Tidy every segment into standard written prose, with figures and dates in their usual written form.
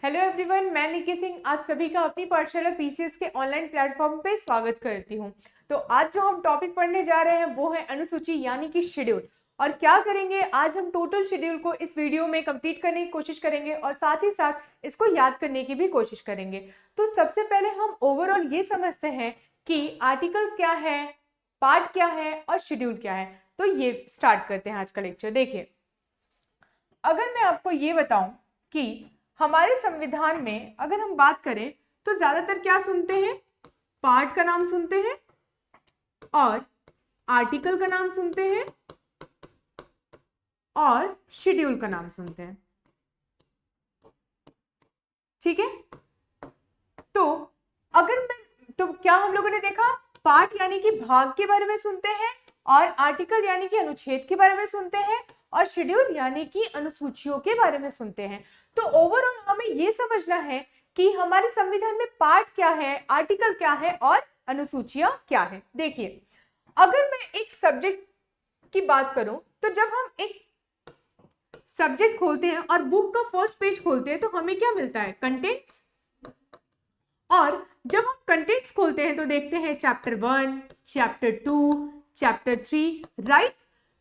Hello everyone, मैं निकी सिंह आप सभी का अपनी पाठशाला पीसीएस के ऑनलाइन प्लेटफॉर्म पे स्वागत करती हूँ। तो आज जो हम टॉपिक पढ़ने जा रहे हैं वो है अनुसूची यानी कि शेड्यूल। और क्या करेंगे, आज हम टोटल शेड्यूल को इस वीडियो में कंप्लीट करने की कोशिश करेंगे और साथ ही साथ इसको याद करने की भी कोशिश करेंगे। तो सबसे पहले हम ओवरऑल ये समझते हैं कि आर्टिकल्स क्या है, पार्ट क्या है और शेड्यूल क्या है। तो ये स्टार्ट करते हैं आज का लेक्चर। देखिए, अगर मैं आपको ये बताऊं कि हमारे संविधान में अगर हम बात करें तो ज्यादातर क्या सुनते हैं, पार्ट का नाम सुनते हैं और आर्टिकल का नाम सुनते हैं और शेड्यूल का नाम सुनते हैं। ठीक है, तो क्या हम लोगों ने देखा, पार्ट यानी कि भाग के बारे में सुनते हैं और आर्टिकल यानी कि अनुच्छेद के बारे में सुनते हैं और शेड्यूल यानी कि अनुसूचियों के बारे में सुनते हैं। तो ओवरऑल हमें यह समझना है कि हमारे संविधान में पार्ट क्या है, आर्टिकल क्या है और अनुसूचियां क्या है। देखिए, अगर मैं एक सब्जेक्ट की बात करूं तो जब हम एक सब्जेक्ट खोलते हैं और बुक का फर्स्ट पेज खोलते हैं तो हमें क्या मिलता है, कंटेंट्स। और जब हम कंटेंट्स खोलते हैं तो देखते हैं चैप्टर 1, चैप्टर 2, चैप्टर 3, राइट।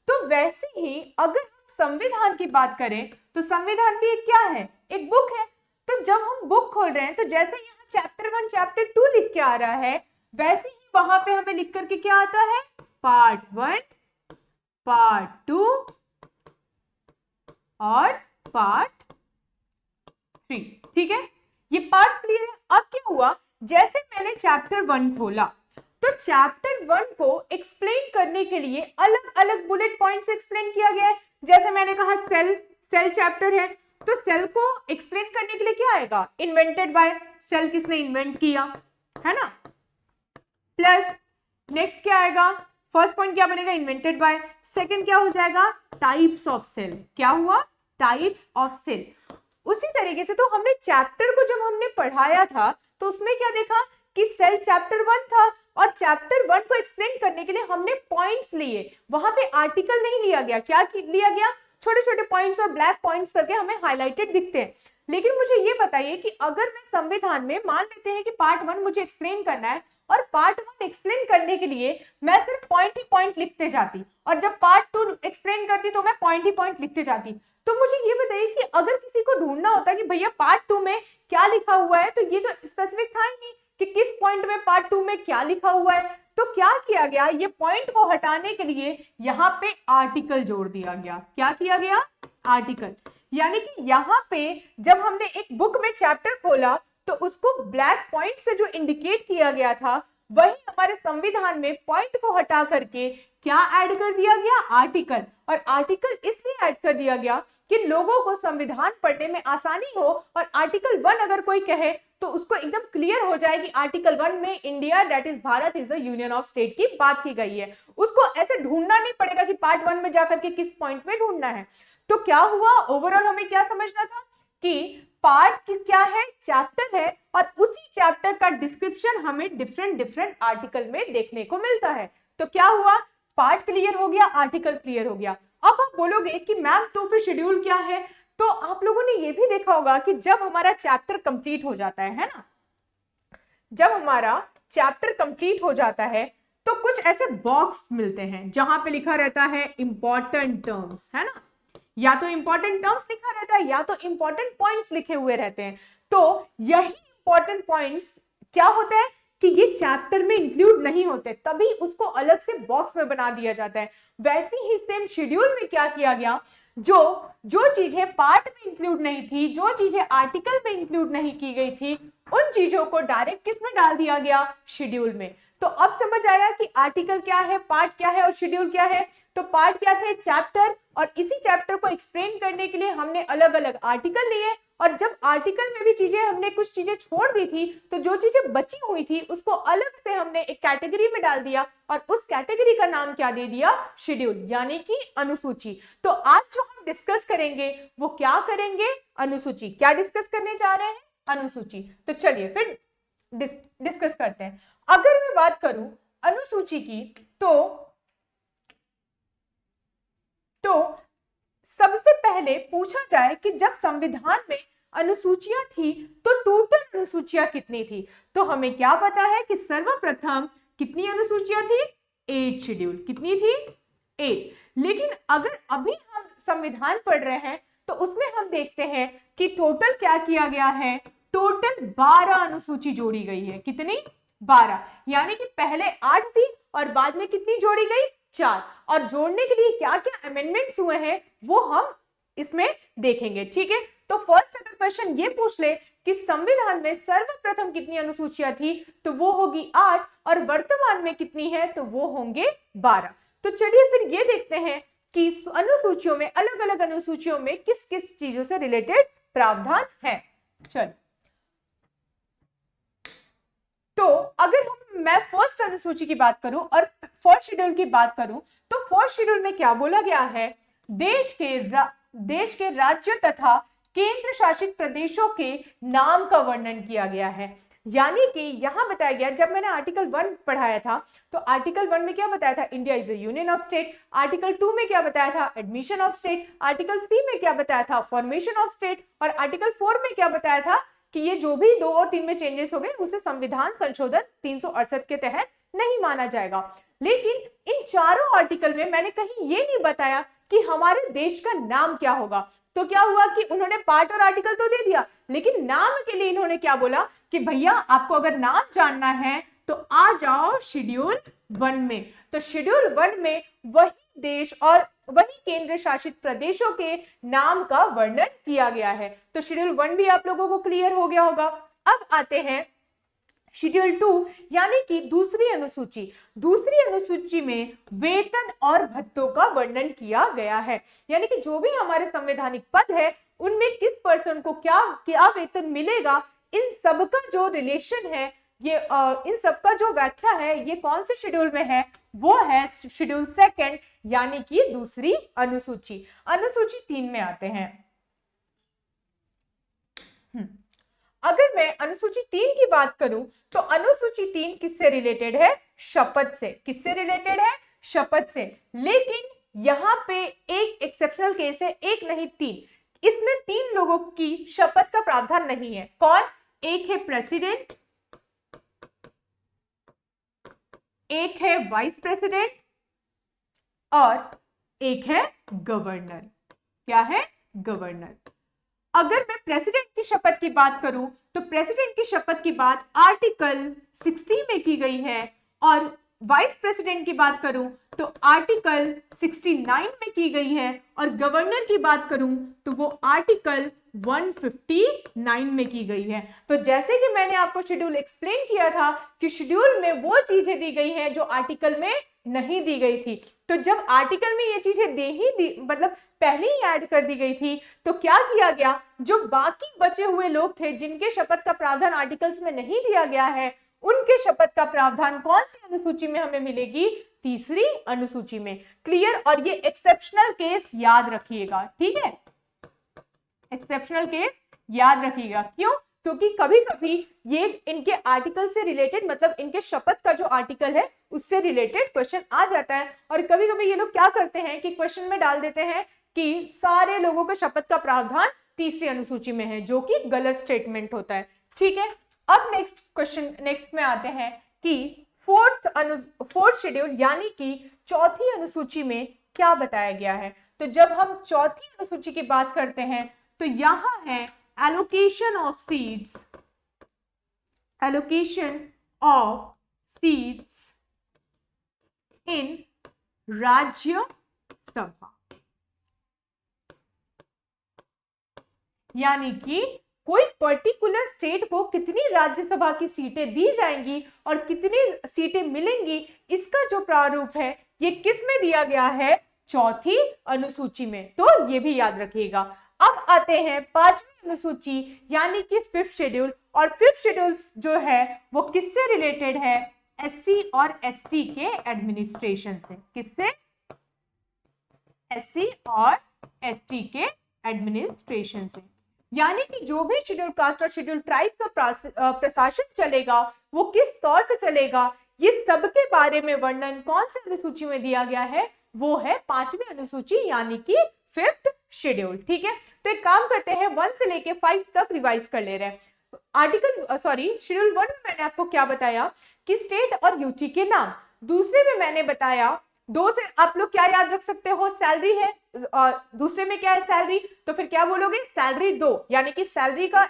तो वैसे ही अगर हम संविधान की बात करें तो संविधान भी एक क्या है, एक बुक है। तो जब हम बुक खोल रहे हैं तो जैसे यहाँ चैप्टर 1, चैप्टर 2 लिख के आ रहा है, वैसे ही वहां पे हमें लिख करके क्या आता है, पार्ट 1, पार्ट 2 और पार्ट 3। ठीक है, ये पार्ट्स क्लियर है। अब क्या हुआ, जैसे मैंने चैप्टर 1 खोला तो चैप्टर 1 को एक्सप्लेन करने के लिए अलग अलग बुलेट पॉइंट से एक्सप्लेन किया गया है। जैसे मैंने कहा सेल चैप्टर है तो सेल को एक्सप्लेन करने के लिए क्या आएगा, इन्वेंटेड बाय, सेल किसने इन्वेंट किया, है ना। प्लस नेक्स्ट क्या आएगा, फर्स्ट पॉइंट क्या बनेगा, इन्वेंटेड बाय। सेकंड क्या हो जाएगा, टाइप्स ऑफ सेल। क्या हुआ, टाइप्स ऑफ सेल। उसी तरीके से तो हमने चैप्टर को जब हमने पढ़ाया था तो उसमें क्या देखा कि सेल चैप्टर 1 था और चैप्टर 1 को एक्सप्लेन करने के लिए हमने पॉइंट्स लिए, वहां पे आर्टिकल नहीं लिया गया। क्या लिया गया, छोटे छोटे पॉइंट्स और ब्लैक पॉइंट्स करके हमें हाईलाइटेड दिखते हैं। लेकिन मुझे ये बताइए कि अगर मैं संविधान में मान लेते हैं कि पार्ट 1 मुझे एक्सप्लेन करना है और पार्ट 1 एक्सप्लेन करने के लिए मैं सिर्फ पॉइंट ही पॉइंट लिखते जाती और जब पार्ट 2 एक्सप्लेन करती तो मैं पॉइंट ही पॉइंट लिखते जाती। तो मुझे ये बताइए कि अगर किसी को ढूंढना होता कि भैया पार्ट 2 में क्या लिखा हुआ है, तो ये तो स्पेसिफिक था ही नहीं कि किस पॉइंट में पार्ट 2 में क्या लिखा हुआ है। तो क्या किया गया, ये पॉइंट को हटाने के लिए यहाँ पे आर्टिकल जोड़ दिया गया। क्या किया गया, आर्टिकल। यानी कि यहाँ पे जब हमने एक बुक में चैप्टर खोला तो उसको ब्लैक पॉइंट से जो इंडिकेट किया गया था, वही हमारे संविधान में पॉइंट को हटा करके क्या ऐड कर दिया गया, आर्टिकल। और आर्टिकल इसलिए ऐड कर दिया गया कि लोगों को संविधान पढ़ने में आसानी हो और आर्टिकल 1 अगर कोई कहे तो उसको एकदम क्लियर हो जाए कि आर्टिकल 1 में India that is Bharat is a union of state की बात की गई है। उसको ऐसे ढूंढना नहीं पड़ेगा कि पार्ट 1 में जाकर के किस पॉइंट में ढूंढना है। तो क्या हुआ, ओवरऑल हमें क्या समझना था कि पार्ट क्या है, चैप्टर है और उसी चैप्टर का डिस्क्रिप्शन हमें डिफरेंट आर्टिकल में देखने को मिलता है। तो क्या हुआ, पार्ट क्लियर हो गया, आर्टिकल क्लियर हो गया। अब आप बोलोगे कि मैम तो फिर शेड्यूल क्या है। तो आप लोगों ने ये भी देखा होगा कि जब हमारा चैप्टर कंप्लीट हो जाता है ना, जब हमारा चैप्टर कंप्लीट हो जाता है तो कुछ ऐसे बॉक्स मिलते हैं जहां पे लिखा रहता है इंपॉर्टेंट टर्म्स, है ना। या तो इंपॉर्टेंट टर्म्स लिखा रहता है या तो इंपॉर्टेंट पॉइंट्स लिखे हुए रहते हैं। तो यही इंपॉर्टेंट पॉइंट्स क्या होते हैं कि ये चैप्टर में इंक्लूड नहीं होते, तभी उसको अलग से बॉक्स में बना दिया जाता है। वैसे ही सेम शेड्यूल में क्या किया गया, जो चीजें पार्ट में इंक्लूड नहीं थी, जो चीजें आर्टिकल में इंक्लूड नहीं की गई थी, उन चीजों को डायरेक्ट किस में डाल दिया गया, शेड्यूल में। तो अब समझ आया कि आर्टिकल क्या है, पार्ट क्या है और शेड्यूल क्या है। तो पार्ट क्या थे, चैप्टर, और इसी चैप्टर को एक्सप्लेन करने के लिए हमने अलग अलग आर्टिकल लिए और जब आर्टिकल में भी चीजें हमने कुछ चीजें छोड़ दी थी तो जो चीजें बची हुई थी उसको अलग से हमने एक कैटेगरी में डाल दिया और उस कैटेगरी का नाम क्या दे दिया, शेड्यूल यानी कि अनुसूची। तो आज जो हम डिस्कस करेंगे वो क्या करेंगे, अनुसूची। क्या डिस्कस करने जा रहे हैं, अनुसूची। तो चलिए फिर डिस्कस करते हैं। अगर मैं बात करूं अनुसूची की तो सबसे पहले पूछा जाए कि जब संविधान में अनुसूचियां थी तो टोटल अनुसूचियां कितनी थी? तो हमें क्या पता है कि सर्वप्रथम कितनी अनुसूचियां थी? 8 शेड्यूल। कितनी थी? 8। लेकिन अगर अभी हम संविधान पढ़ रहे हैं तो उसमें हम देखते हैं कि टोटल क्या किया गया है? टोटल 12 अनुसूची जोड़ी गई है। कितनी? 12। यानी कि पहले 8 थी और बाद में कितनी जोड़ी गई? 4। और जोड़ने के लिए क्या क्या अमेंडमेंट्स हुए हैं वो हम इसमें देखेंगे। ठीक है, तो फर्स्ट अगर क्वेश्चन ये पूछ ले कि संविधान में सर्वप्रथम कितनी अनुसूचियां थी तो वो होगी 8 और वर्तमान में कितनी है तो वो होंगे 12। तो चलिए फिर ये देखते हैं कि अनुसूचियों में, अलग अलग अनुसूचियों में किस किस चीजों से रिलेटेड प्रावधान है। चलो, तो अगर मैं फर्स्ट अनुसूची की बात करूं और फर्स्ट शेड्यूल की बात करूं तो फर्स्ट शेड्यूल में क्या बोला गया है? देश के राज्य तथा केंद्र शासित प्रदेशों के नाम का वर्णन किया गया है। यानी कि यहां बताया गया, जब मैंने आर्टिकल 1 पढ़ाया था तो आर्टिकल 1 में क्या बताया था? India is a union of state. Article 2 में क्या बताया था? Admission of state. आर्टिकल 3 में क्या बताया था? Formation of state. और आर्टिकल 4 में क्या बताया था कि ये जो भी 2 और 3 में चेंजेस हो गए उसे संविधान संशोधन 368 के तहत नहीं माना जाएगा। लेकिन इन चारों आर्टिकल में मैंने कहीं ये नहीं बताया कि हमारे देश का नाम क्या होगा। तो क्या हुआ कि उन्होंने पार्ट और आर्टिकल तो दे दिया, लेकिन नाम के लिए इन्होंने क्या बोला कि भैया आपको अगर नाम जानना है तो आ जाओ शेड्यूल 1 में। तो शेड्यूल 1 में वही देश और वही केंद्र शासित प्रदेशों के नाम का वर्णन किया गया है। तो शेड्यूल 1 भी आप लोगों को क्लियर हो गया होगा। अब आते हैं शेड्यूल 2 यानी कि दूसरी अनुसूची। दूसरी अनुसूची में वेतन और भत्तों का वर्णन किया गया है। यानी कि जो भी हमारे संवैधानिक पद है उनमें किस पर्सन को क्या क्या वेतन मिलेगा, इन सबका जो रिलेशन है, ये इन सबका जो व्याख्या है, ये कौन से शेड्यूल में है? वो है शेड्यूल 2 यानी कि दूसरी अनुसूची। अनुसूची 3 में आते हैं। अगर मैं अनुसूची 3 की बात करूं तो अनुसूची 3 किससे रिलेटेड है? शपथ से। किससे रिलेटेड है? शपथ से। लेकिन यहां पे एक एक्सेप्शनल केस है, एक नहीं 3। इसमें 3 लोगों की शपथ का प्रावधान नहीं है। कौन? एक है प्रेसिडेंट, एक है वाइस प्रेसिडेंट और एक है गवर्नर। क्या है? गवर्नर। अगर मैं प्रेसिडेंट की शपथ की बात करूं तो प्रेसिडेंट की शपथ की बात आर्टिकल 60 में की गई है और वाइस प्रेसिडेंट की बात करूं तो आर्टिकल 69 में की गई है और गवर्नर की बात करूं तो वो आर्टिकल 159 में की गई है। तो जैसे कि मैंने आपको शेड्यूल एक्सप्लेन किया था कि शेड्यूल में वो चीजें दी गई हैं जो आर्टिकल में नहीं दी गई थी। तो जब आर्टिकल में ये चीजें मतलब पहले ही ऐड कर दी गई थी तो क्या किया गया, जो बाकी बचे हुए लोग थे जिनके शपथ का प्रावधान आर्टिकल्स में नहीं दिया गया है, उनके शपथ का प्रावधान कौन सी अनुसूची में हमें मिलेगी? तीसरी अनुसूची में। क्लियर? और ये एक्सेप्शनल केस याद रखिएगा। ठीक है, एक्सेप्शनल केस याद रखिएगा। क्यों? क्योंकि कभी कभी ये इनके आर्टिकल से रिलेटेड, मतलब इनके शपथ का जो आर्टिकल है उससे रिलेटेड क्वेश्चन आ जाता है। और कभी कभी ये लोग क्या करते हैं कि क्वेश्चन में डाल देते हैं कि सारे लोगों के शपथ का प्रावधान तीसरी अनुसूची में है, जो कि गलत स्टेटमेंट होता है। ठीक है, अब नेक्स्ट में आते हैं कि फोर्थ शेड्यूल यानी कि चौथी अनुसूची में क्या बताया गया है। तो जब हम चौथी अनुसूची की बात करते हैं तो यहां है allocation of seats in Rajya Sabha. यानी कि कोई पर्टिकुलर स्टेट को कितनी राज्यसभा की सीटें दी जाएंगी और कितनी सीटें मिलेंगी, इसका जो प्रारूप है ये किस में दिया गया है? चौथी अनुसूची में। तो ये भी याद रखिएगा। अब आते हैं पांचवी अनुसूची यानी कि फिफ्थ शेड्यूल। और फिफ्थ शेड्यूल जो है वो किससे रिलेटेड है? एससी और एसटी के एडमिनिस्ट्रेशन से। किससे? एससी और एसटी के एडमिनिस्ट्रेशन से। यानी कि जो भी शेड्यूल कास्ट और शेड्यूल ट्राइब का प्रशासन चलेगा वो किस तौर से चलेगा, ये सबके बारे में वर्णन कौन सी अनुसूची में दिया गया है? वो है 5वीं अनुसूची यानी कि 5th शेड्यूल। ठीक है, तो एक काम करते हैं 1 से लेके 5 तक रिवाइज कर ले रहे हैं। शेड्यूल 1 में मैंने आपको क्या बताया कि स्टेट और यूटी के नाम। दूसरे में मैंने बताया 2 से आप लोग क्या याद रख सकते हो, सैलरी है, दूसरे में क्या है सैलरी, तो फिर क्या बोलोगे सैलरी 2, यानी कि सैलरी का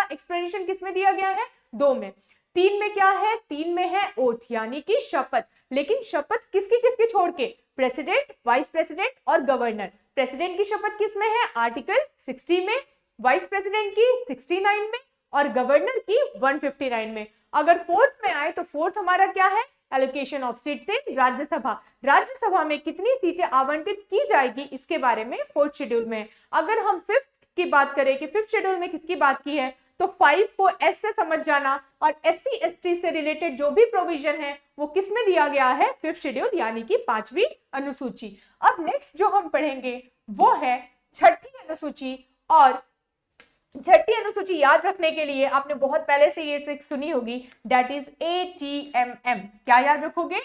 एक्सप्लेनेशन किस में दिया गया है 2 में। 3 में क्या है, 3 में है ओथ यानी कि शपथ, लेकिन शपथ किसकी छोड़ के, प्रेसिडेंट, वाइस प्रेसिडेंट और गवर्नर। प्रेसिडेंट की शपथ किस में है, आर्टिकल 60 में, वाइस प्रेसिडेंट की 69 में और गवर्नर की 159 में। अगर फोर्थ में आए तो फोर्थ हमारा क्या है, allocation of seats in Rajya Sabha. Rajya Sabha में कितनी सीटें आवंटित की जाएगी इसके बारे में फोर्थ शेड्यूल में। अगर हम फिफ्थ की बात करें कि फिफ्थ शेड्यूल में किसकी बात की है, तो 5 को एस से समझ जाना, और SC ST से रिलेटेड जो भी प्रोविजन है वो किस में दिया गया है, फिफ्थ शेड्यूल यानी कि 5वीं अनुसूची। अब नेक्स्ट जो हम पढ़ेंगे वो है 6ठी अनुसूची, और 6ठी अनुसूची याद रखने के लिए आपने बहुत पहले से ये ट्रिक सुनी होगी, दैट इज ATMM। क्या याद रखोगे,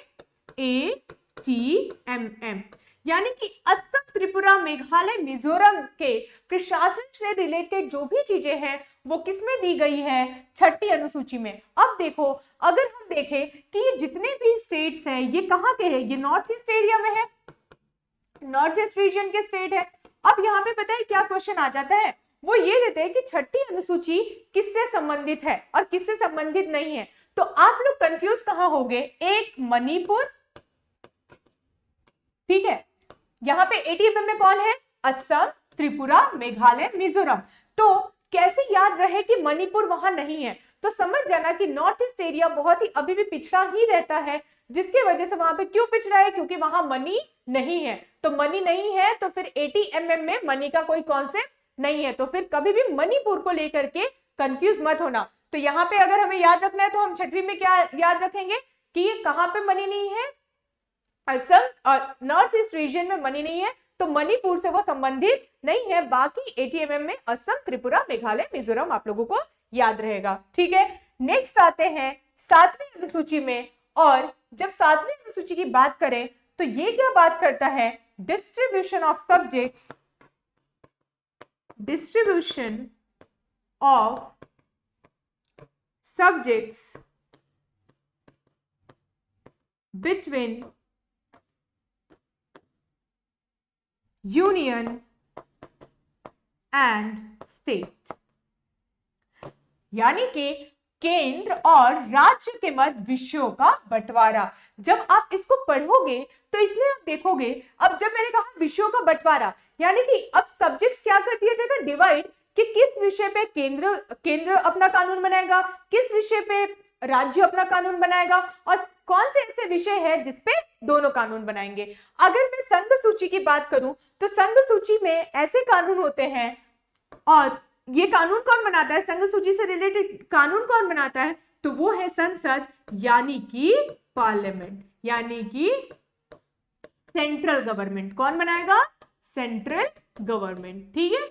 ATMM, यानी कि असम, त्रिपुरा, मेघालय, मिजोरम के प्रशासन से रिलेटेड जो भी चीजें हैं वो किसमें दी गई है, 6ठी अनुसूची में। अब देखो, अगर हम देखें कि ये जितने भी स्टेट्स हैं ये कहाँ के हैं, ये नॉर्थ ईस्ट एरिया में है, नॉर्थ ईस्ट रीजन के स्टेट है। अब यहाँ पे पता है क्या क्वेश्चन आ जाता है, वो ये देते हैं कि 6ठी अनुसूची किससे संबंधित है और किससे संबंधित नहीं है। तो आप लोग कंफ्यूज कहां होगे, एक मणिपुर, ठीक है, यहां पे ATMM में कौन है, असम, त्रिपुरा, मेघालय, मिजोरम। तो कैसे याद रहे कि मणिपुर वहां नहीं है, तो समझ जाना कि नॉर्थ ईस्ट एरिया बहुत ही अभी भी पिछड़ा ही रहता है, जिसके वजह से वहां पे क्यों पिछड़ा है, क्योंकि वहां मनी नहीं है। तो मनी नहीं है तो फिर ATMM में मनी का कोई कॉन्सेप्ट नहीं है, तो फिर कभी भी मणिपुर को लेकर के कंफ्यूज मत होना। तो यहाँ पे अगर हमें याद रखना है तो हम 6वीं में क्या याद रखेंगे कि ये कहां पे मनी नहीं है, असम और नॉर्थ ईस्ट रीजन में मनी नहीं है, तो मणिपुर से वो संबंधित नहीं है। बाकी ATMM में असम, त्रिपुरा, मेघालय, मिजोरम आप लोगों को याद रहेगा। ठीक है, नेक्स्ट आते हैं 7वीं अनुसूची में, और जब 7वीं अनुसूची की बात करें तो ये क्या बात करता है, distribution of subjects, distribution of subjects between union and state, यानी कि केंद्र और राज्य के मध्य विषयों का बंटवारा। जब आप इसको पढ़ोगे तो इसमें आप देखोगे, अब जब मैंने कहा विषयों का बंटवारा, यानी कि अब सब्जेक्ट्स क्या कर दिया जाएगा, डिवाइड, कि किस विषय पे केंद्र अपना कानून बनाएगा, किस विषय पे राज्य अपना कानून बनाएगा, और कौन से ऐसे विषय है जिसपे दोनों कानून बनाएंगे। अगर मैं संघ सूची की बात करूं तो संघ सूची में ऐसे कानून होते हैं, और ये कानून कौन बनाता है, संघ सूची से रिलेटेड कानून कौन बनाता है, तो वो है संसद यानी कि पार्लियामेंट, यानी कि सेंट्रल गवर्नमेंट। कौन बनाएगा, सेंट्रल गवर्नमेंट। ठीक है,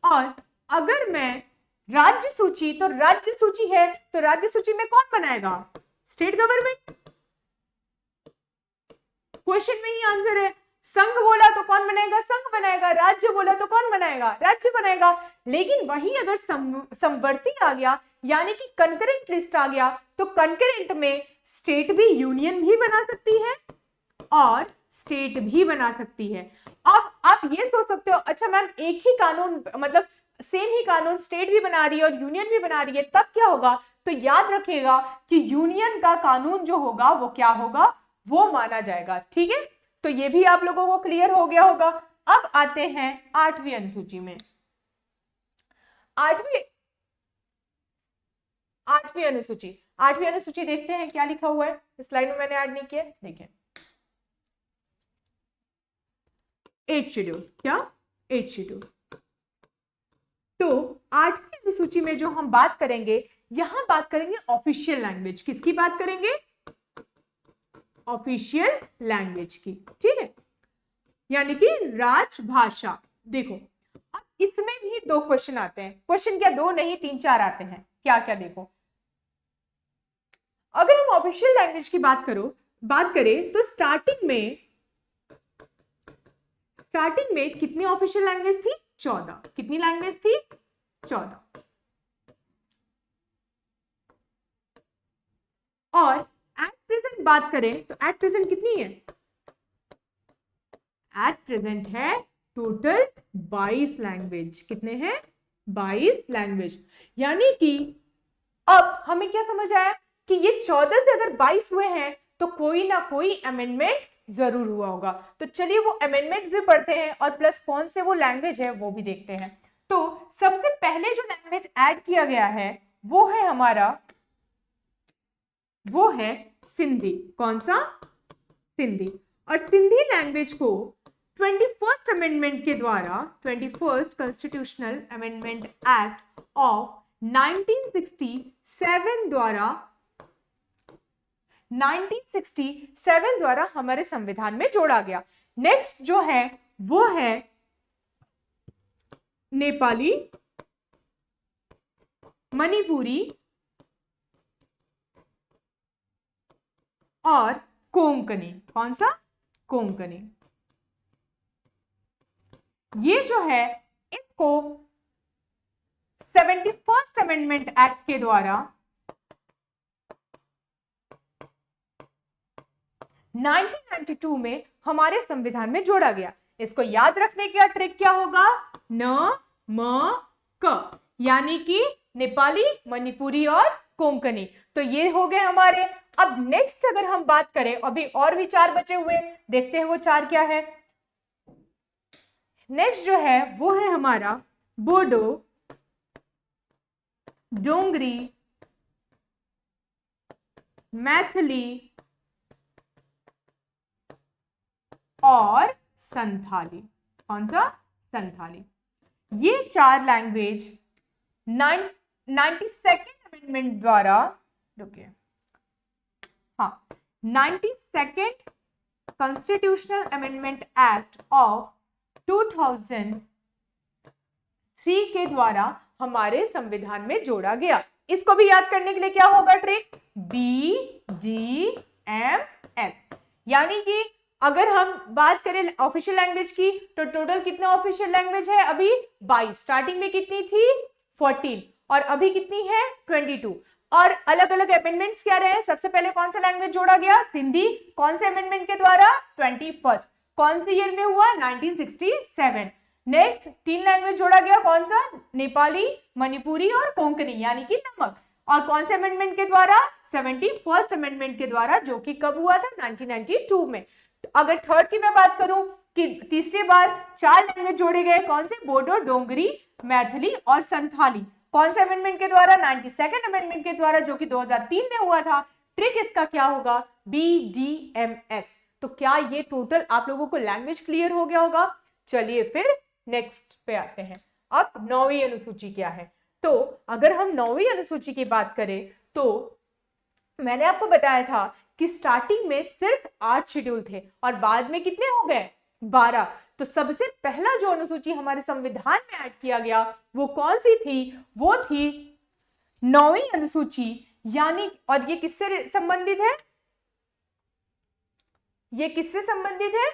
और अगर मैं राज्य सूची, तो राज्य सूची है तो राज्य सूची में कौन बनाएगा, स्टेट गवर्नमेंट। क्वेश्चन में ही आंसर है, संघ बोला तो कौन बनाएगा, संघ बनाएगा, राज्य बोला तो कौन बनाएगा, राज्य बनाएगा। लेकिन वही अगर समवर्ती आ गया, यानी कि कंकरेंट लिस्ट आ गया, तो कंकरेंट में स्टेट भी यूनियन भी बना सकती है और स्टेट भी बना सकती है। अब आप ये सोच सकते हो, अच्छा मैम एक ही कानून, मतलब सेम ही कानून स्टेट भी बना रही है और यूनियन भी बना रही है, तब क्या होगा, तो याद रखिएगा कि यूनियन का कानून जो होगा वो क्या होगा, वो माना जाएगा। ठीक है, तो ये भी आप लोगों को क्लियर हो गया होगा। अब आते हैं 8वीं अनुसूची में। 8वीं अनुसूची देखते हैं क्या लिखा हुआ है, इस स्लाइड में मैंने ऐड नहीं किया, देखिए 8th शेड्यूल, क्या 8th शेड्यूल। तो 8वीं अनुसूची में जो हम बात करेंगे, यहां बात करेंगे ऑफिशियल लैंग्वेज। किसकी बात करेंगे, ऑफिशियल लैंग्वेज की। ठीक है, यानी कि राजभाषा। देखो अब इसमें भी 2 क्वेश्चन आते हैं, क्वेश्चन क्या 2 नहीं 3-4 आते हैं। क्या क्या देखो, अगर हम ऑफिशियल लैंग्वेज की बात करें तो स्टार्टिंग में स्टार्टिंग में कितनी ऑफिशियल लैंग्वेज थी? 14। कितनी लैंग्वेज थी? 14। और एट प्रेजेंट बात करें तो एट प्रेजेंट कितनी है? एट प्रेजेंट है टोटल 22 लैंग्वेज। कितने हैं? 22 लैंग्वेज। यानी कि अब हमें क्या समझ आया कि ये 14 से अगर 22 हुए हैं तो कोई ना कोई अमेंडमेंट जरूर हुआ होगा। तो चलिए वो अमेंडमेंट्स भी पढ़ते हैं और प्लस कौन से वो लैंग्वेज है वो भी देखते हैं। तो सबसे पहले जो लैंग्वेज ऐड किया गया है वो है हमारा, वो है सिंधी। कौन सा? सिंधी। और सिंधी लैंग्वेज को 21st अमेंडमेंट के द्वारा, 21st constitutional amendment act of 1967 द्वारा हमारे संविधान में जोड़ा गया। नेक्स्ट जो है वो है नेपाली, मणिपुरी और कोंकणी। कौन सा? कोंकणी। ये जो है इसको 71st अमेंडमेंट एक्ट के द्वारा 1992 में हमारे संविधान में जोड़ा गया। इसको याद रखने का ट्रिक क्या होगा? न म क, यानी कि नेपाली, मणिपुरी और कोंकणी। तो ये हो गए हमारे। अब नेक्स्ट अगर हम बात करें, अभी और भी 4 बचे हुए, देखते हैं वो 4 क्या है। नेक्स्ट जो है वो है हमारा बोडो, डोंगरी, मैथिली और संथाली। कौन सा? संथाली। ये 4 लैंग्वेज 92nd अमेंडमेंट द्वारा, रुकिए, हाँ, 92nd constitutional amendment act of 2003 के द्वारा हमारे संविधान में जोड़ा गया। इसको भी याद करने के लिए क्या होगा ट्रिक? BDMS। यानी कि अगर हम बात करें ऑफिशियल लैंग्वेज की तो टोटल कितने ऑफिशियल लैंग्वेज है? अभी 22। स्टार्टिंग में कितनी थी? 14। और अभी कितनी है? 22। और अलग अलग अमेंडमेंट्स क्या रहे? सबसे पहले कौन सा लैंग्वेज जोड़ा गया? सिंधी। कौन से अमेंडमेंट के द्वारा? 21st। कौन से ईयर में हुआ? 1967। नेक्स्ट 3 लैंग्वेज जोड़ा गया। कौन सा? नेपाली, मणिपुरी और कोंकणी, यानी कि नमक। और कौन से अमेंडमेंट के द्वारा? 71st अमेंडमेंट के द्वारा, जो कि कब हुआ था? 1992 में। अगर थर्ड की मैं बात करूं कि तीसरी बार 4 लैंग्वेज जोड़े गए। कौन से? बोडो, डोंगरी, मैथिली और संथाली। कौन से अमेंडमेंट के द्वारा? 92nd अमेंडमेंट के द्वारा, जो कि 2003 में हुआ था। ट्रिक इसका क्या होगा? BDMS। तो क्या ये टोटल आप लोगों को लैंग्वेज क्लियर हो गया होगा? चलिए फिर नेक्स्ट पे आते हैं। अब 9वीं अनुसूची क्या है? तो अगर हम 9वीं अनुसूची की बात करें तो मैंने आपको बताया था कि स्टार्टिंग में सिर्फ 8 शेड्यूल थे और बाद में कितने हो गए? 12। तो सबसे पहला जो अनुसूची हमारे संविधान में ऐड किया गया वो कौन सी थी? वो थी 9वीं अनुसूची। यानी, और ये किससे संबंधित है? ये किससे संबंधित है?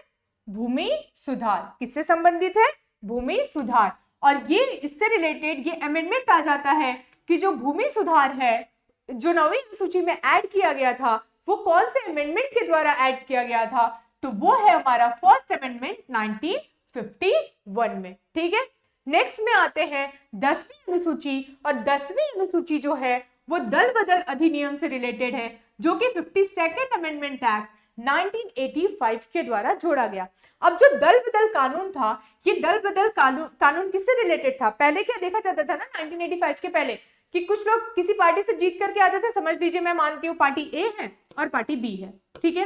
भूमि सुधार। किससे संबंधित है? भूमि सुधार। और ये इससे रिलेटेड ये अमेंडमेंट आ जाता है कि जो भूमि सुधार है जो 9वीं अनुसूची में ऐड किया गया था वो कौन से अमेंडमेंट के द्वारा ऐड किया गया था? तो वो है हमारा फर्स्ट अमेंडमेंट 1951 में। ठीक है, नेक्स्ट में आते हैं 10वीं अनुसूची। और 10वीं अनुसूची जो है वो दल बदल अधिनियम से रिलेटेड है, जो कि 52nd अमेंडमेंट एक्ट 1985 के द्वारा जोड़ा गया। अब जो दल बदल कानून था, ये दल बदल कानून किससे रिलेटेड था? पहले क्या देखा जाता था ना 1985 के पहले कि कुछ लोग किसी पार्टी से जीत करके आते थे। समझ लीजिए, मैं मानती हूँ पार्टी ए है और पार्टी बी है। ठीक है,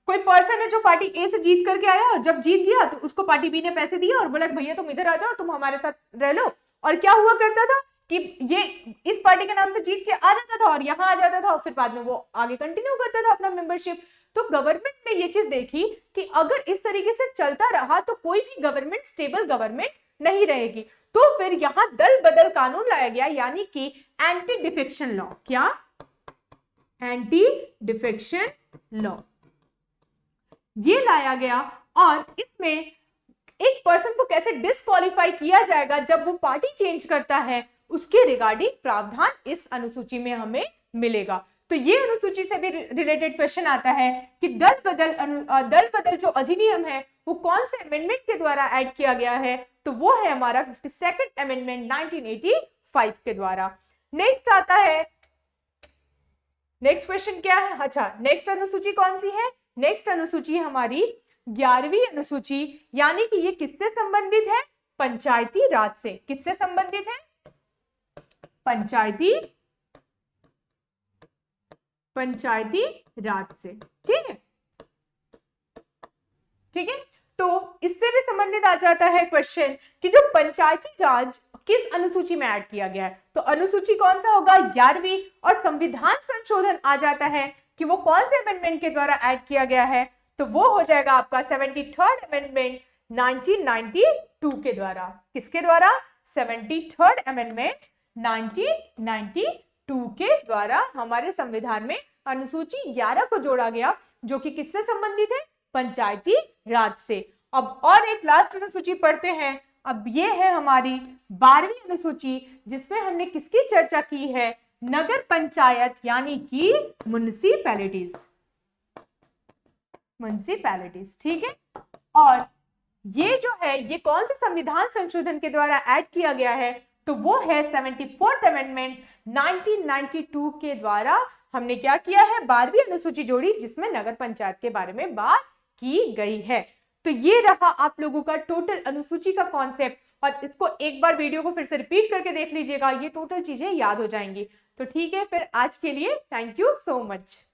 कोई पर्सन है जो पार्टी ए से जीत करके आया और जब जीत गया तो उसको पार्टी बी ने पैसे दिए और बोला भैया तुम इधर आ जाओ, तुम हमारे साथ रह लो। और क्या हुआ करता था कि ये इस पार्टी के नाम से जीत के आ जाता था और यहाँ आ जाता था और फिर बाद में वो आगे कंटिन्यू करता था अपना मेंबरशिप। तो गवर्नमेंट ने ये चीज देखी कि अगर इस तरीके से चलता रहा तो कोई भी गवर्नमेंट स्टेबल गवर्नमेंट नहीं रहेगी। तो फिर यहां दल बदल कानून लाया गया, यानी कि एंटी डिफेक्शन लॉ। क्या? एंटी डिफेक्शन लॉ ये लाया गया। और इसमें एक पर्सन को कैसे डिस्क्वालीफाई किया जाएगा जब वो पार्टी चेंज करता है, उसके रिगार्डिंग प्रावधान इस अनुसूची में हमें मिलेगा। तो ये अनुसूची से भी रिलेटेड क्वेश्चन आता है कि दल बदल जो अधिनियम है वो कौन से अमेंडमेंट के द्वारा ऐड किया गया है, तो वो है हमारा 52nd अमेंडमेंट 1985 के द्वारा। नेक्स्ट आता है, नेक्स्ट क्वेश्चन क्या है, अच्छा नेक्स्ट अनुसूची कौन सी है, नेक्स्ट अनुसूची हमारी 11वीं अनुसूची, यानी कि ये किससे संबंधित है, पंचायती राज से। किससे संबंधित है, पंचायती राज से। ठीक है, ठीक है। तो इससे भी संबंधित आ जाता है क्वेश्चन कि जो पंचायती राज किस अनुसूची में ऐड किया गया है, तो अनुसूची कौन सा होगा, 11वीं। और संविधान संशोधन आ जाता है कि वो कौन से अमेंडमेंट के द्वारा ऐड किया गया है, तो वो हो जाएगा आपका 73rd अमेंडमेंट 1992 के द्वारा। किसके द्वारा, 73rd अमेंडमेंट 1992 के द्वारा हमारे संविधान में अनुसूची 11 को जोड़ा गया, जो कि किससे संबंधित है, पंचायती राज से। अब और एक लास्ट अनुसूची पढ़ते हैं। अब ये है हमारी 12वीं अनुसूची, जिसमें हमने किसकी चर्चा की है, नगर पंचायत यानी कि म्युनिसिपैलिटीज। ठीक है। और ये जो है ये कौन से संविधान संशोधन के द्वारा ऐड किया गया है, तो वो है 74th अमेंडमेंट 1992 के द्वारा हमने क्या किया है, 12वीं अनुसूची जोड़ी, जिसमें नगर पंचायत के बारे में बात की गई है। तो ये रहा आप लोगों का टोटल अनुसूची का कॉन्सेप्ट, और इसको एक बार वीडियो को फिर से रिपीट करके देख लीजिएगा, ये टोटल चीजें याद हो जाएंगी। तो ठीक है, फिर आज के लिए थैंक यू सो मच।